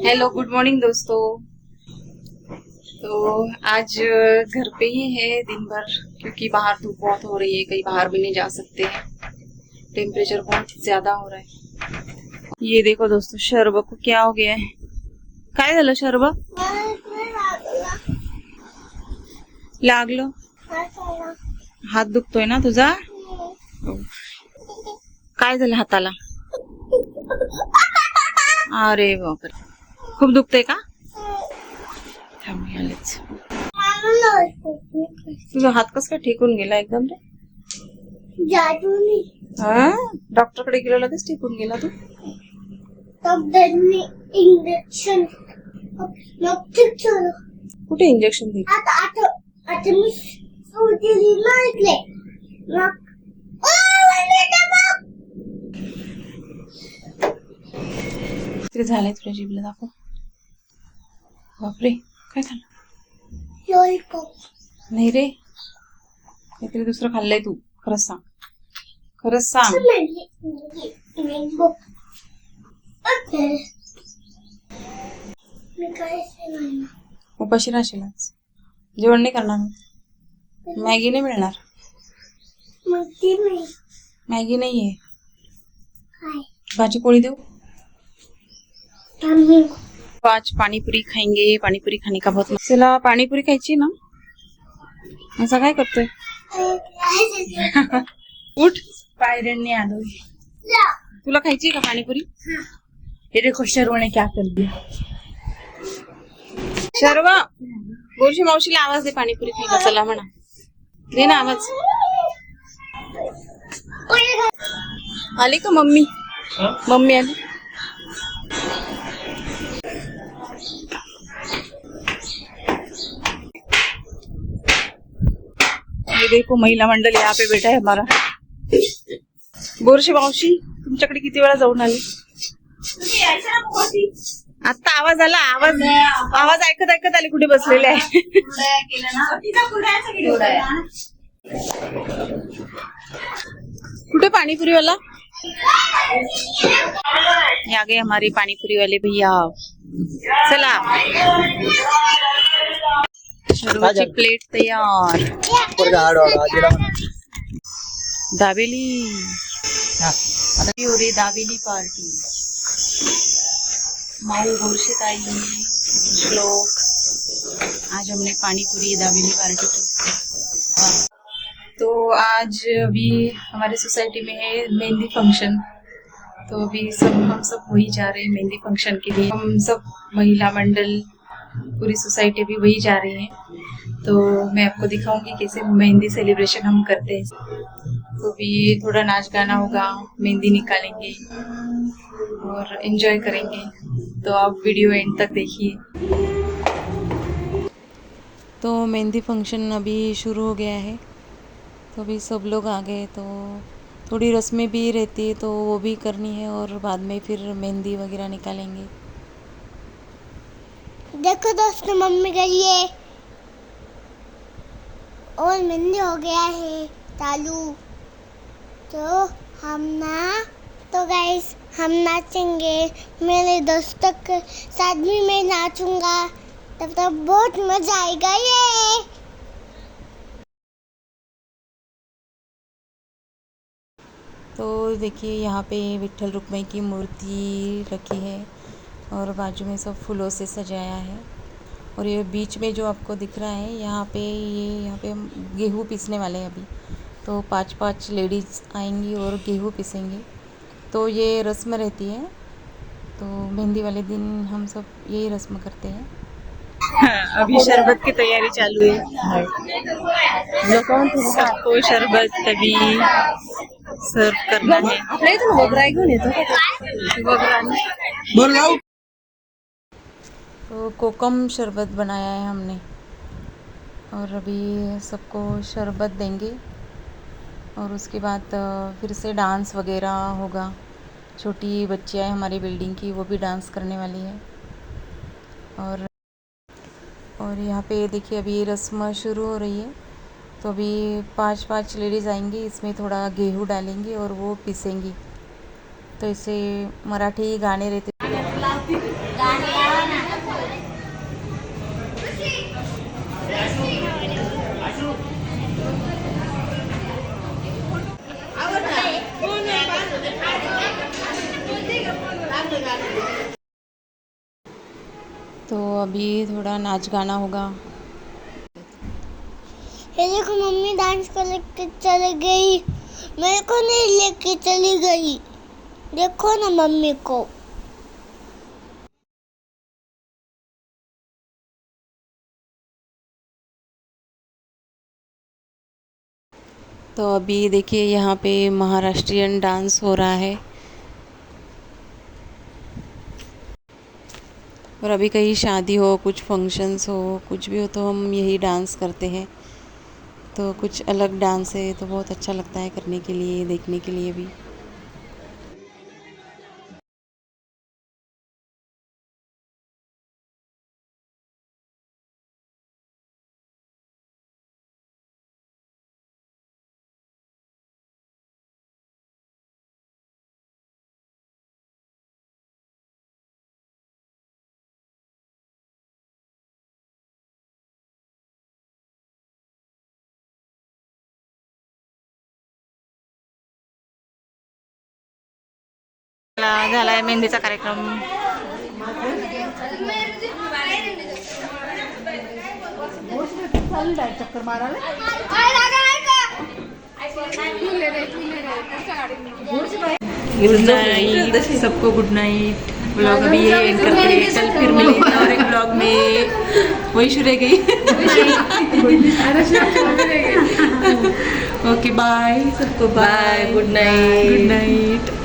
Hello good morning दोस्तों। तो आज घर पे ही है दिन भर, क्योंकि बाहर धूप बहुत हो रही है, कहीं बाहर भी नहीं जा सकते हैं। टेम्परेचर बहुत ज्यादा हो रहा है। ये देखो दोस्तों, शर्बा को क्या हो गया है? काय झालं शर्बा? लागलो? हात दुखतोय ना तुझा? काय झालं हाताला? अरे बापरे, खूप दुखतंय का? थांब आलेच. तुझा हात कस काय ठीक होऊन गेला एकदम रे? हा, डॉक्टर कडे गेलो, लगेच ठीक होऊन गेला तू? इंजेक्शन कुठे इंजेक्शन दिली? आता मी सोडली मारले ते झालंय तुझ्या जीभला, दाखव. बापरे, काय झालं? लॉलीपॉप नाही रे, काहीतरी दुसरं खाल्लंय तू. खरंच सांग, खरंच सांग. उपाशी राहशील आज. जेवण नाही करणार? मॅगी नाही मिळणार? मॅगी नाहीये, भाजी पोळी देऊ? आज पानीपुरी खाएंगे. पानीपुरी खाने का बहुत चला, पानीपुरी खायची ना? असं काय करतोय? उठ, पायऱ्यांनी आलोय. तुला खायची का पानीपुरी? ये देखो शर्वा ने क्या कर दिया. शर्वा, गोरशी मावशीला आवाज दे, पानीपुरी खायला चला म्हणा. दे ना आवाज. आली का मम्मी? मम्मी आली. ये देखो महिला मंडल यहाँ पे बैठा है हमारा. गोरशी मावशी, तुमच्याकडे किती वेळा जाऊन आली? आता आवाज आला, आवाज ऐकत ऐकत आली. कुठे बसलेले आहे? कुठे पानीपुरी वाला? आ गए हमारे पानीपुरी वाले भैया. चला, शर्वाची प्लेट तयार. दाबेली हो रे, दाबेली पार्टी. माऊ, गोरशीताई, श्लोक, आज हमने पानीपुरी दाबेली पार्टी की. तो आज अभी हमारे सोसाइटी में है मेहंदी फंक्शन. तो अभी हम सब वही जा रहे हैं मेहंदी फंक्शन के लिए. हम सब महिला मंडल, पूरी सोसाइटी अभी वही जा रही है. तो मैं आपको दिखाऊंगी कैसे मेहंदी सेलिब्रेशन हम करते हैं. तो भी थोड़ा नाच गाना होगा, मेहंदी निकालेंगे और एंजॉय करेंगे. तो आप वीडियो एंड तक देखिए. तो मेहंदी फंक्शन अभी शुरू हो गया है. तो अभी सब लोग आ गए, तो थोड़ी रस्में भी रहती है तो वो भी करनी है, और बाद में फिर मेहंदी वगैरह निकालेंगे. देखो दोस्तों, मम्मी गई है और मेहंदी हो गया है चालू. तो गाइस हम नाचेंगे. मेरे दोस्तों के साथ भी मैं नाचूंगा. तब तक बहुत मजा आएगा. ये तो देखिए, यहाँ पे विट्ठल रुक्माई की मूर्ति रखी है और बाजू में सब फूलों से सजाया है. और ये बीच में जो आपको दिख रहा है, यहाँ पे गेहूँ पीसने वाले हैं अभी. तो 5 लेडीज़ आएंगी और गेहूँ पीसेंगे. तो ये रस्म रहती है. तो मेहंदी वाले दिन हम सब यही रस्म करते हैं. अभी शरबत की तैयारी चालू है. सबको शरबत अभी सर्व करना है. तो कोकम शरबत बनाया है हमने, और अभी सबको शरबत देंगे. और उसके बाद फिर से डांस वगैरह होगा. छोटी बच्चियाँ हैं हमारी बिल्डिंग की, वो भी डांस करने वाली है. और यहाँ पे देखिए, अभी रस्म शुरू हो रही है. तो अभी 5 लेडीज़ आएंगी, इसमें थोड़ा गेहूँ डालेंगी और वो पीसेंगी. तो इसे मराठी गाने रहते. तो अभी थोड़ा नाच गाना होगा। ये देखो मम्मी डांस कर लेके चली गई, मेरे को नहीं लेके चली गई। देखो ना मम्मी को। तो अभी देखिए यहाँ पे महाराष्ट्रियन डांस हो रहा है। और अभी कहीं शादी हो, कुछ फंक्शंस हो, कुछ भी हो तो हम यही डांस करते हैं। तो कुछ अलग डांस है तो बहुत अच्छा लगता है करने के लिए, देखने के लिए भी। झालाय मेहंदीचा कार्यक्रम। गुड नाइट सबको, गुड नाइट। ब्लॉग अभी ये एंड करते हैं, कल फिर मिलेंगे और एक ब्लॉग में। वही शुरू रह गई। ओके बाय सबको, bye, good night, good Knight.